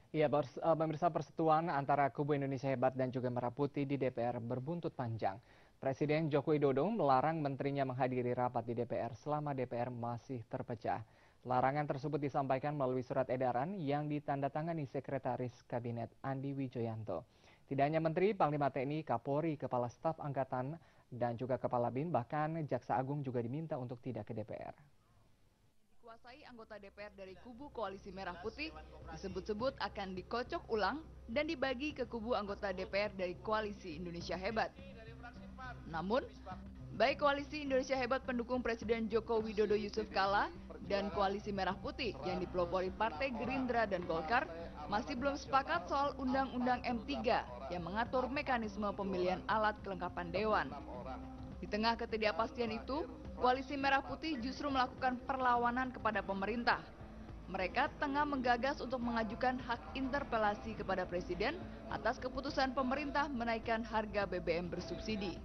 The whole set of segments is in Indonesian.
Pemirsa, persetujuan antara kubu Indonesia Hebat dan juga Merah Putih di DPR berbuntut panjang. Presiden Joko Widodo melarang menterinya menghadiri rapat di DPR selama DPR masih terpecah. Larangan tersebut disampaikan melalui surat edaran yang ditandatangani Sekretaris Kabinet Andi Wijoyanto. Tidak hanya Menteri, Panglima TNI, Kapolri, Kepala Staf Angkatan, dan juga Kepala BIN, bahkan Jaksa Agung juga diminta untuk tidak ke DPR. Dikuasai anggota DPR dari kubu Koalisi Merah Putih disebut-sebut akan dikocok ulang dan dibagi ke kubu anggota DPR dari Koalisi Indonesia Hebat. Namun, baik Koalisi Indonesia Hebat pendukung Presiden Joko Widodo Yusuf Kala dan Koalisi Merah Putih yang dipelopori Partai Gerindra dan Golkar masih belum sepakat soal Undang-Undang M3 yang mengatur mekanisme pemilihan alat kelengkapan dewan. Di tengah ketidakpastian itu, Koalisi Merah Putih justru melakukan perlawanan kepada pemerintah. Mereka tengah menggagas untuk mengajukan hak interpelasi kepada Presiden atas keputusan pemerintah menaikkan harga BBM bersubsidi.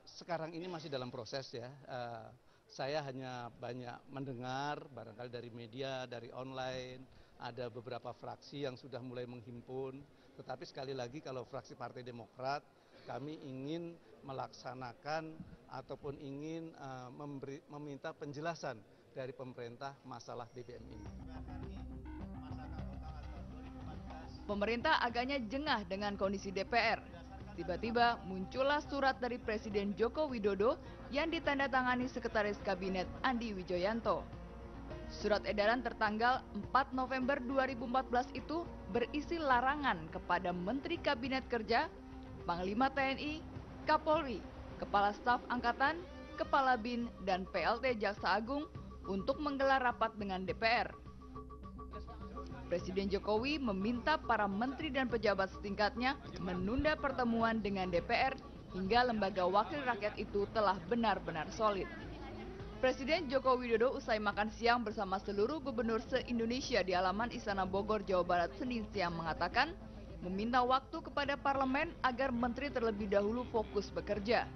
Sekarang ini masih dalam proses ya. Saya hanya banyak mendengar barangkali dari media, dari online, ada beberapa fraksi yang sudah mulai menghimpun. Tetapi sekali lagi kalau fraksi Partai Demokrat, kami ingin melaksanakan ataupun ingin meminta penjelasan dari pemerintah masalah BBM ini. Pemerintah agaknya jengah dengan kondisi DPR. Tiba-tiba muncullah surat dari Presiden Joko Widodo yang ditandatangani Sekretaris Kabinet Andi Wijoyanto. Surat edaran tertanggal 4 November 2014 itu berisi larangan kepada Menteri Kabinet Kerja, Panglima TNI, Kapolri, Kepala Staf Angkatan, Kepala BIN, dan PLT Jaksa Agung untuk menggelar rapat dengan DPR. Presiden Jokowi meminta para menteri dan pejabat setingkatnya menunda pertemuan dengan DPR hingga lembaga wakil rakyat itu telah benar-benar solid. Presiden Joko Widodo usai makan siang bersama seluruh gubernur se-Indonesia di halaman Istana Bogor, Jawa Barat Senin siang mengatakan meminta waktu kepada parlemen agar menteri terlebih dahulu fokus bekerja.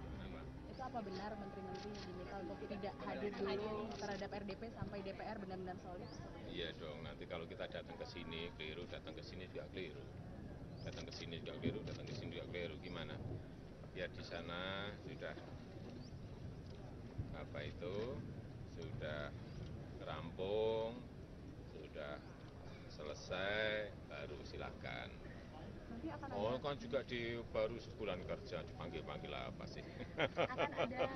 Itu apa benar menteri-menteri diminta untuk tidak hadir dulu terhadap RDP sampai DPR benar-benar solid? Iya dong, nanti kalau kita datang ke sini keliru, datang ke sini juga keliru. Datang ke sini juga keliru, datang ke sini juga keliru. Gimana? Biar di sana sudah sudah rampung, sudah selesai, baru silakan. Oh, kan juga baru sebulan kerja, dipanggil-panggil apa sih? Akan ada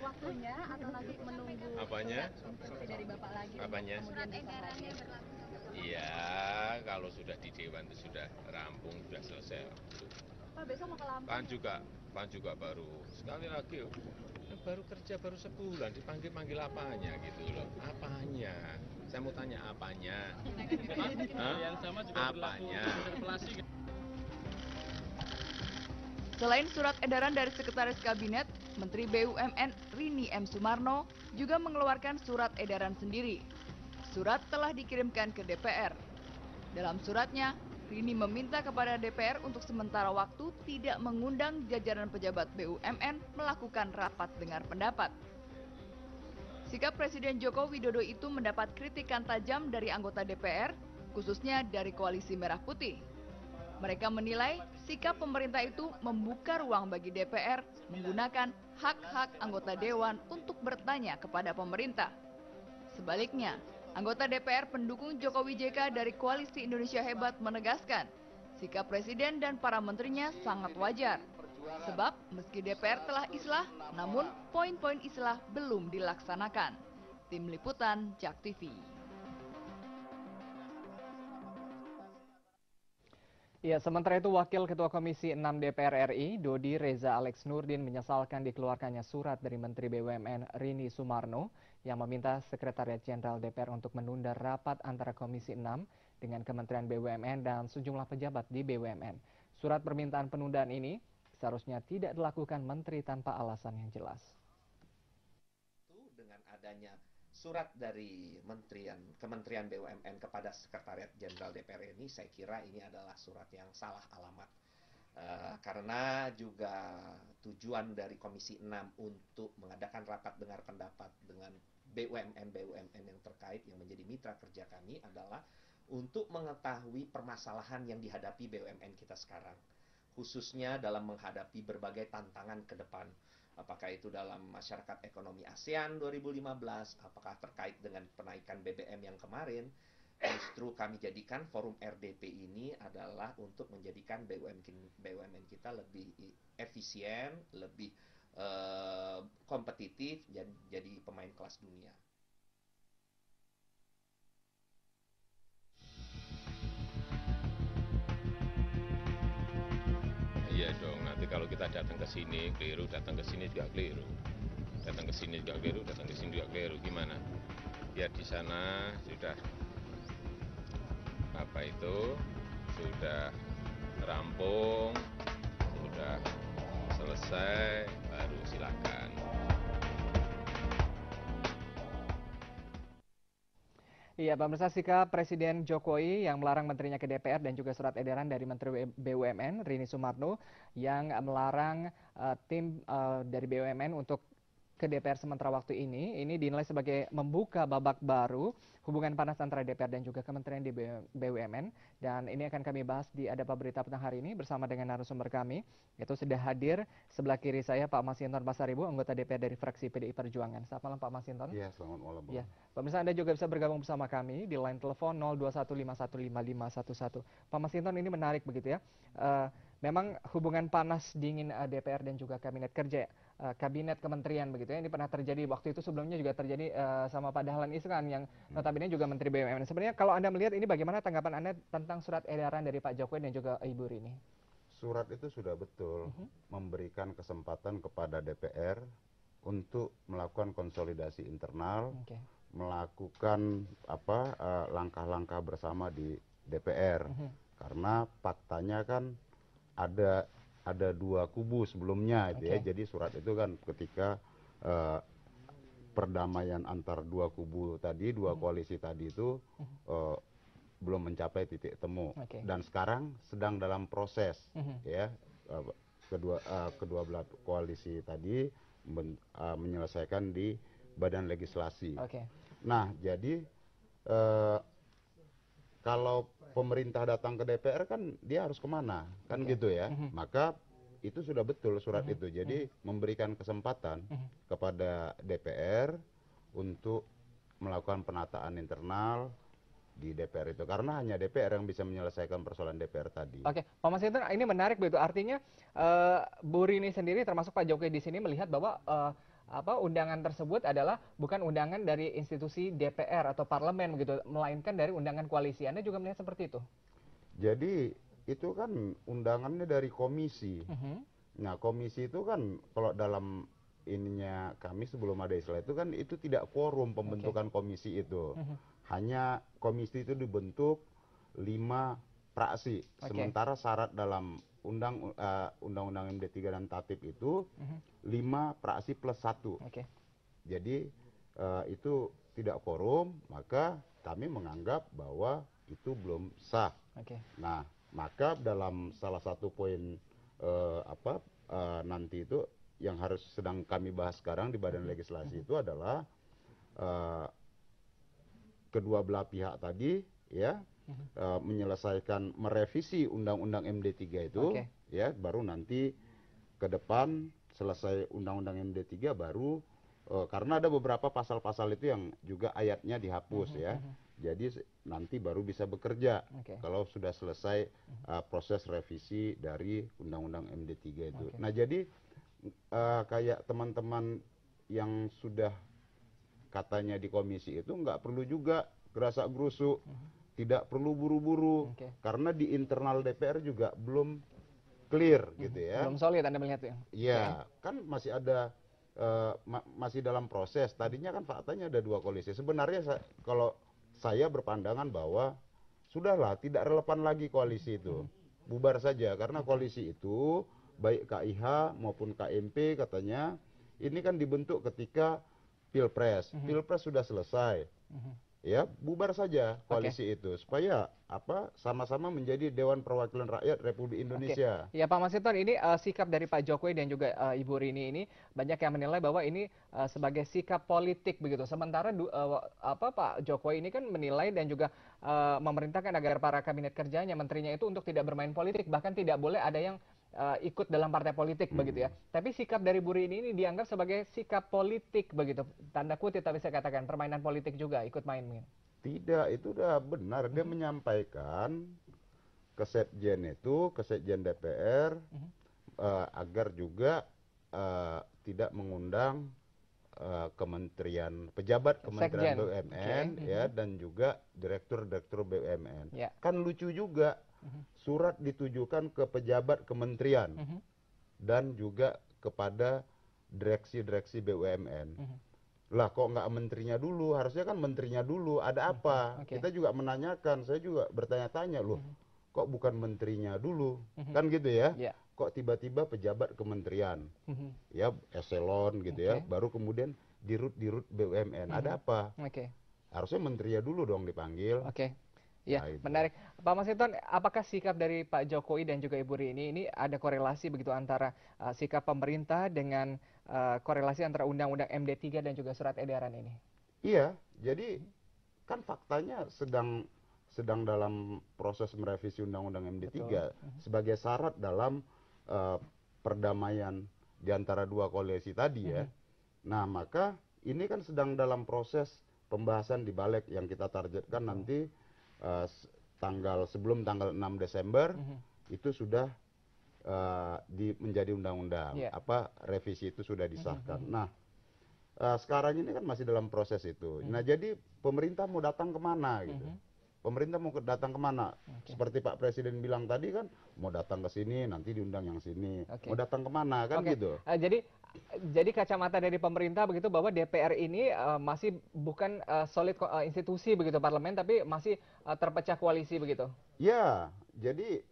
waktunya atau nanti menunggu Apanya? instruksi dari Bapak lagi? Apanya? Kemudian edarannya berlaku. Iya, kalau sudah di Dewan itu sudah rampung, sudah selesai. Pak, besok mau ke Lampung? Pan juga baru, sekali lagi, baru kerja baru sebulan, dipanggil-panggil apanya gitu loh. Apanya? Saya mau tanya apanya? Yang sama juga apanya? Selain surat edaran dari Sekretaris Kabinet, Menteri BUMN Rini M. Sumarno juga mengeluarkan surat edaran sendiri. Surat telah dikirimkan ke DPR. Dalam suratnya, Rini meminta kepada DPR untuk sementara waktu tidak mengundang jajaran pejabat BUMN melakukan rapat dengar pendapat. Sikap Presiden Joko Widodo itu mendapat kritikan tajam dari anggota DPR, khususnya dari Koalisi Merah Putih. Mereka menilai sikap pemerintah itu membuka ruang bagi DPR menggunakan hak-hak anggota dewan untuk bertanya kepada pemerintah. Sebaliknya, anggota DPR pendukung Jokowi JK dari Koalisi Indonesia Hebat menegaskan, sikap Presiden dan para menterinya sangat wajar. Sebab meski DPR telah islah, namun poin-poin islah belum dilaksanakan. Tim Liputan, JAK TV. Ya, sementara itu Wakil Ketua Komisi 6 DPR RI, Dodi Reza Alex Nurdin menyesalkan dikeluarkannya surat dari Menteri BUMN Rini Sumarno yang meminta Sekretariat Jenderal DPR untuk menunda rapat antara Komisi 6 dengan Kementerian BUMN dan sejumlah pejabat di BUMN. Surat permintaan penundaan ini seharusnya tidak dilakukan Menteri tanpa alasan yang jelas. Dengan adanya surat dari Kementerian BUMN kepada Sekretariat Jenderal DPR ini, saya kira ini adalah surat yang salah alamat. Karena juga tujuan dari Komisi 6 untuk mengadakan rapat dengar pendapat dengan BUMN yang terkait yang menjadi mitra kerja kami adalah untuk mengetahui permasalahan yang dihadapi BUMN kita sekarang, khususnya dalam menghadapi berbagai tantangan ke depan. Apakah itu dalam masyarakat ekonomi ASEAN 2015, apakah terkait dengan penaikan BBM yang kemarin. Justru kami jadikan forum RDP ini adalah untuk menjadikan BUMN kita lebih efisien, lebih kompetitif, jadi pemain kelas dunia. Iya dong, nanti kalau kita datang ke sini keliru, datang ke sini juga keliru. Datang ke sini juga keliru, datang ke sini juga keliru. Gimana? Biar di sana sudah sudah rampung, sudah selesai, baru silakan. Iya, pemirsa, sikap Presiden Jokowi yang melarang menterinya ke DPR dan juga surat edaran dari Menteri BUMN Rini Sumarno yang melarang tim dari BUMN untuk ke DPR sementara waktu ini dinilai sebagai membuka babak baru hubungan panas antara DPR dan juga Kementerian di BUMN. Dan ini akan kami bahas di Adapa Berita Petang hari ini bersama dengan narasumber kami, yaitu sudah hadir sebelah kiri saya Pak Masinton Pasaribu, anggota DPR dari fraksi PDI Perjuangan. Selamat malam Pak Masinton. Iya, selamat malam. Ya, pemirsa, Anda juga bisa bergabung bersama kami di line telepon 0215155511. Pak Masinton, ini menarik begitu ya. Memang hubungan panas dingin DPR dan juga kabinet kerja, kabinet kementerian begitu ya. Ini pernah terjadi waktu itu, sebelumnya juga terjadi sama Pak Dahlan Iskan yang notabene juga Menteri BUMN. Sebenarnya kalau Anda melihat ini, bagaimana tanggapan Anda tentang surat edaran dari Pak Jokowi dan juga Ibu Rini? Surat itu sudah betul memberikan kesempatan kepada DPR untuk melakukan konsolidasi internal, melakukan langkah-langkah bersama di DPR. Karena faktanya kan ada dua kubu sebelumnya itu ya. Jadi surat itu kan ketika perdamaian antar dua kubu tadi, dua koalisi tadi itu belum mencapai titik temu. Dan sekarang sedang dalam proses ya, kedua belah koalisi tadi menyelesaikan di badan legislasi. Nah, jadi kalau pemerintah datang ke DPR kan dia harus kemana, kan gitu ya. Maka itu sudah betul surat itu. Jadi memberikan kesempatan kepada DPR untuk melakukan penataan internal di DPR itu, karena hanya DPR yang bisa menyelesaikan persoalan DPR tadi. Oke, Pak Masinton, ini menarik begitu. Artinya Bu Rini sendiri termasuk Pak Jokowi di sini melihat bahwa undangan tersebut adalah bukan undangan dari institusi DPR atau parlemen begitu, melainkan dari undangan koalisi. Anda juga melihat seperti itu? Jadi itu kan undangannya dari komisi. Nah, komisi itu kan kalau dalam ininya kami sebelum ada istilah itu kan itu tidak quorum pembentukan komisi itu. Hanya komisi itu dibentuk 5 praksi. Sementara syarat dalam Undang-Undang MD3 dan Tatip itu 5 praksi plus 1. Jadi itu tidak quorum, maka kami menganggap bahwa itu belum sah. Nah, maka dalam salah satu poin nanti itu yang harus sedang kami bahas sekarang di badan legislasi itu adalah kedua belah pihak tadi ya menyelesaikan merevisi Undang-Undang MD3 itu ya, baru nanti ke depan selesai Undang-Undang MD3 baru karena ada beberapa pasal-pasal itu yang juga ayatnya dihapus ya. Jadi nanti baru bisa bekerja kalau sudah selesai proses revisi dari Undang-Undang MD3 itu. Nah, jadi kayak teman-teman yang sudah katanya di komisi itu nggak perlu juga gerasak-gerusuk, tidak perlu buru-buru, karena di internal DPR juga belum clear gitu ya. Belum solid Anda melihat ya? Iya, kan masih ada masih dalam proses. Tadinya kan faktanya ada 2 koalisi. Sebenarnya kalau saya berpandangan bahwa sudahlah, tidak relevan lagi koalisi itu, bubar saja, karena koalisi itu baik KIH maupun KMP katanya ini kan dibentuk ketika Pilpres. Pilpres sudah selesai. ya bubar saja koalisi itu supaya apa sama-sama menjadi Dewan Perwakilan Rakyat Republik Indonesia. Ya Pak Masinton, ini sikap dari Pak Jokowi dan juga Ibu Rini ini banyak yang menilai bahwa ini sebagai sikap politik begitu. Sementara Pak Jokowi ini kan menilai dan juga memerintahkan agar para kabinet kerjanya, menterinya itu untuk tidak bermain politik, bahkan tidak boleh ada yang ikut dalam partai politik begitu ya. Tapi sikap dari Bu Rini ini dianggap sebagai sikap politik begitu. Tanda kutip tapi saya katakan permainan politik juga, ikut main. Tidak, itu udah benar. Dia menyampaikan ke Sekjen itu, ke Sekjen DPR, agar juga tidak mengundang pejabat Kementerian BUMN ya dan juga direktur-direktur BUMN. Kan lucu juga. Surat ditujukan ke pejabat kementerian dan juga kepada direksi-direksi BUMN. Lah kok nggak menterinya dulu? Harusnya kan menterinya dulu. Ada apa? Kita juga menanyakan, saya juga bertanya-tanya loh. Kok bukan menterinya dulu? Kan gitu ya? Kok tiba-tiba pejabat kementerian? Ya eselon gitu ya. Baru kemudian dirut BUMN. Ada apa? Harusnya menterinya dulu dong dipanggil. Ya, menarik. Pak Masinton, apakah sikap dari Pak Jokowi dan juga Ibu Rini ini ada korelasi begitu antara sikap pemerintah dengan korelasi antara Undang-Undang MD3 dan juga surat edaran ini? Iya, jadi kan faktanya sedang dalam proses merevisi Undang-Undang MD3 sebagai syarat dalam perdamaian di antara dua koalisi tadi ya. Nah, maka ini kan sedang dalam proses pembahasan di Balik yang kita targetkan nanti sebelum tanggal 6 Desember itu sudah menjadi undang-undang. Revisi itu sudah disahkan. Nah, sekarang ini kan masih dalam proses itu. Nah, jadi pemerintah mau datang kemana gitu? Pemerintah mau datang kemana? Seperti Pak Presiden bilang tadi kan, mau datang ke sini, nanti diundang yang sini. Mau datang kemana kan gitu? Jadi kacamata dari pemerintah begitu bahwa DPR ini masih bukan solid institusi begitu parlemen, tapi masih terpecah koalisi begitu. Ya, jadi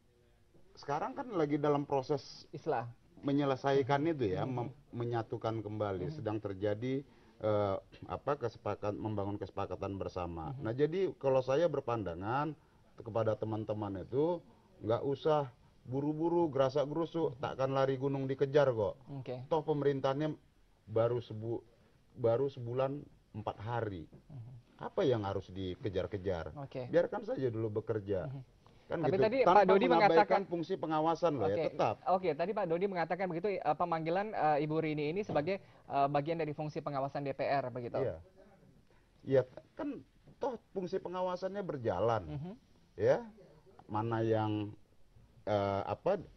sekarang kan lagi dalam proses menyelesaikan itu ya, menyatukan kembali. Sedang terjadi membangun kesepakatan bersama. Nah, jadi kalau saya berpandangan kepada teman-teman itu nggak usah buru-buru gerasak-gerusuk, takkan lari gunung dikejar kok. Toh pemerintahannya baru sebulan 4 hari. Apa yang harus dikejar-kejar? Biarkan saja dulu bekerja. Kan tapi gitu. tadi Tanpa Pak Dodi mengatakan fungsi pengawasan loh ya tetap. Tadi Pak Dodi mengatakan begitu pemanggilan Ibu Rini ini sebagai bagian dari fungsi pengawasan DPR begitu. Iya, kan toh fungsi pengawasannya berjalan. Ya. Mana yang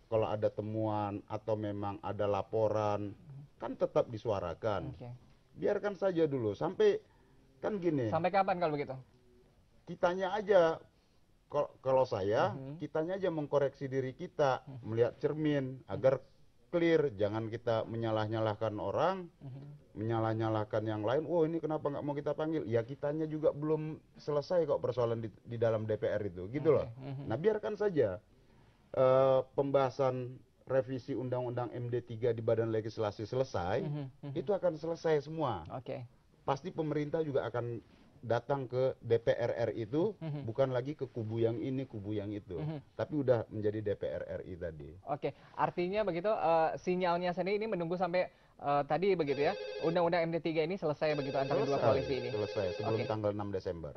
kalau ada temuan atau memang ada laporan kan tetap disuarakan. Biarkan saja dulu sampai kan gini. Sampai kapan kalau begitu? Kitanya aja kalau saya kitanya aja mengkoreksi diri kita, melihat cermin agar clear, jangan kita menyalah-nyalahkan orang, menyalah-nyalahkan yang lain. Oh, ini kenapa nggak mau kita panggil? Ya kitanya juga belum selesai kok persoalan di dalam DPR itu, gitu loh. Nah, biarkan saja pembahasan revisi Undang-Undang MD3 di Badan Legislasi selesai, itu akan selesai semua. Pasti pemerintah juga akan datang ke DPR RI itu bukan lagi ke kubu yang ini, kubu yang itu, tapi udah menjadi DPR RI tadi. Artinya begitu sinyalnya sendiri ini menunggu sampai tadi begitu ya, Undang-Undang MD3 ini selesai begitu antara dua koalisi ini. Selesai sebelum tanggal 6 Desember.